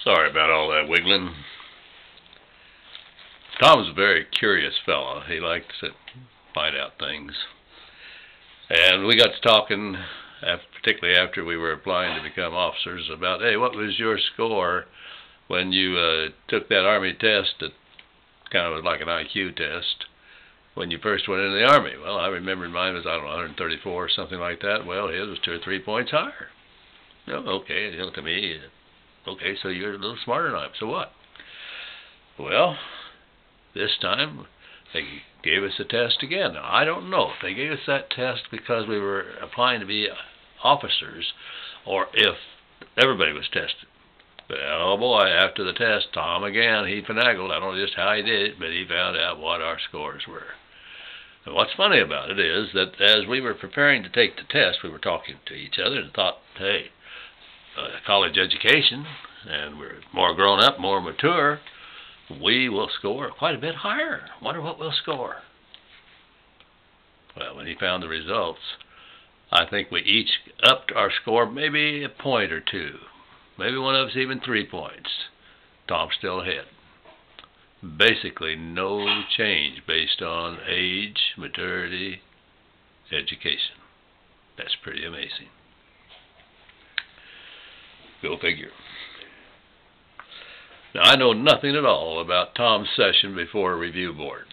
Sorry about all that wiggling. Tom was a very curious fellow. He liked to find out things. And we got to talking, particularly after we were applying to become officers, about, hey, what was your score when you took that Army test that kind of was like an IQ test when you first went into the Army? Well, I remembered mine was, I don't know, 134 or something like that. Well, his was 2 or 3 points higher. Oh, okay, to me, okay, so you're a little smarter than I am. So what? Well, this time they gave us a test again. Now, I don't know if they gave us that test because we were applying to be officers or if everybody was tested. But, oh boy, after the test, Tom again, he finagled. I don't know just how he did it, but he found out what our scores were. And what's funny about it is that as we were preparing to take the test, we were talking to each other and thought, hey, college education, and we're more grown up, more mature, we will score quite a bit higher. Wonder what we'll score. Well, when he found the results, I think we each upped our score maybe a point or two. Maybe one of us even 3 points. Tom still ahead. Basically no change based on age, maturity, education. That's pretty amazing. Go figure. Now, I know nothing at all about Tom's session before a review board.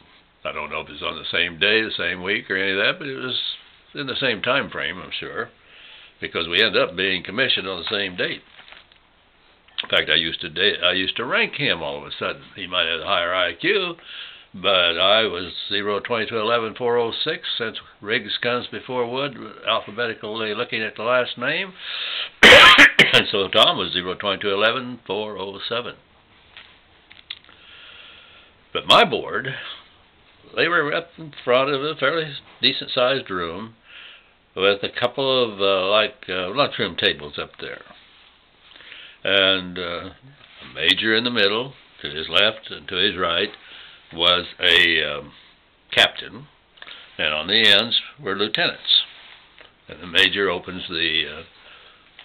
I don't know if it was on the same day, the same week, or any of that, but it was in the same time frame, I'm sure, because we ended up being commissioned on the same date. In fact, I used to rank him all of a sudden. He might have a higher IQ, but I was 0, 22, 11, 406, since Riggs comes before Wood, alphabetically looking at the last name. And so Tom was 0, 22, 11, 407. But my board, they were up in front of a fairly decent-sized room with a couple of, lunchroom tables up there. And a major in the middle, to his left and to his right, was a captain, and on the ends were lieutenants. And the major opens the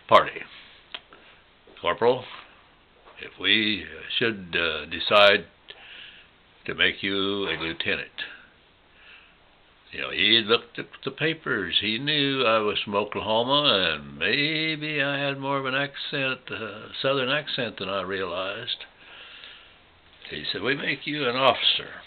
party. Corporal, if we should decide to make you a lieutenant. You know, he looked at the papers. He knew I was from Oklahoma, and maybe I had more of an accent, southern accent than I realized. He said, we make you an officer,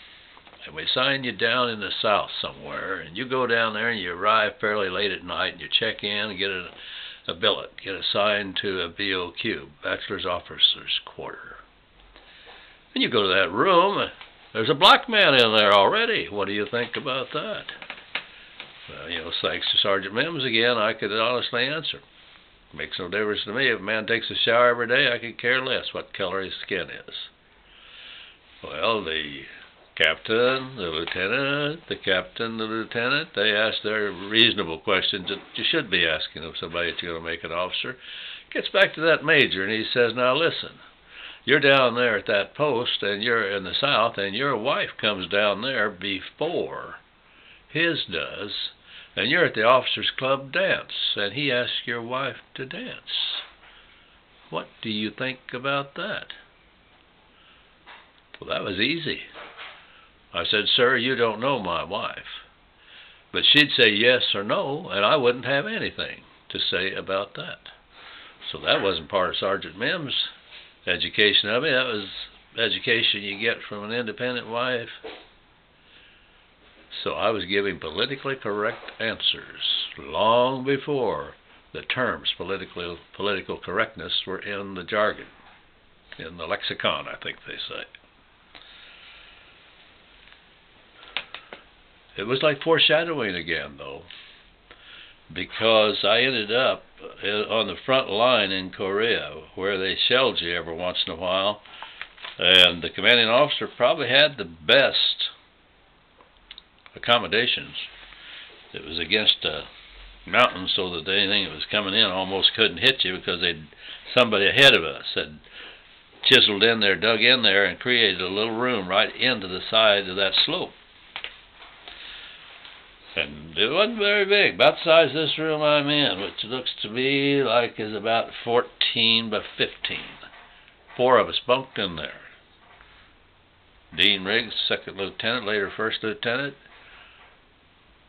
and we sign you down in the South somewhere, and you go down there and you arrive fairly late at night, and you check in and get a billet, get assigned to a BOQ, Bachelor's Officers Quarter. And you go to that room, there's a black man in there already. What do you think about that? Well, you know, thanks to Sergeant Mims again, I could honestly answer. Makes no difference to me. If a man takes a shower every day, I could care less what color his skin is. Well, the captain, the lieutenant, the captain, the lieutenant, they ask their reasonable questions that you should be asking of somebody that's going to make an officer. Gets back to that major, and he says, now listen, you're down there at that post, and you're in the South, and your wife comes down there before his does, and you're at the officers' club dance, and he asks your wife to dance. What do you think about that? Well, that was easy. I said, sir, you don't know my wife. But she'd say yes or no, and I wouldn't have anything to say about that. So that wasn't part of Sergeant Mims' education of me. That was education you get from an independent wife. So I was giving politically correct answers long before the terms political correctness were in the jargon, in the lexicon, I think they say. It was like foreshadowing again, though, because I ended up on the front line in Korea, where they shelled you every once in a while, and the commanding officer probably had the best accommodations. It was against a mountain, so that anything that was coming in almost couldn't hit you, because somebody ahead of us had chiseled in there, dug in there, and created a little room right into the side of that slope. And it wasn't very big, about the size of this room I'm in, which looks to be like is about 14 by 15. 4 of us bunked in there. Dean Riggs, second lieutenant, later first lieutenant.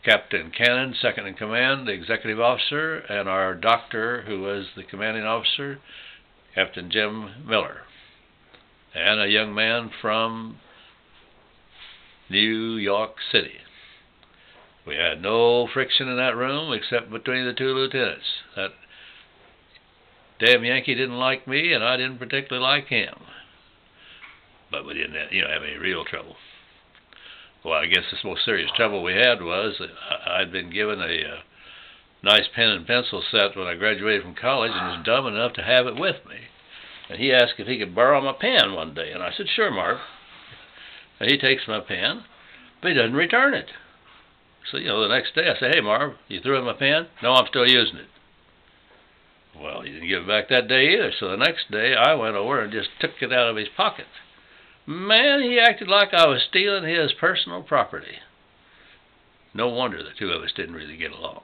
Captain Cannon, second in command, the executive officer, and our doctor, who was the commanding officer, Captain Jim Miller, and a young man from New York City. We had no friction in that room except between the 2 lieutenants. That damn Yankee didn't like me, and I didn't particularly like him. But we didn't have any real trouble. Well, I guess the most serious trouble we had was that I'd been given a nice pen and pencil set when I graduated from college and was dumb enough to have it with me. And he asked if he could borrow my pen one day, and I said, "Sure, Marv." And he takes my pen, but he doesn't return it. So, the next day I say, "Hey, Marv, you threw in my pen?" "No, I'm still using it." Well, he didn't give it back that day either, so the next day I went over and just took it out of his pocket. Man, he acted like I was stealing his personal property. No wonder the 2 of us didn't really get along.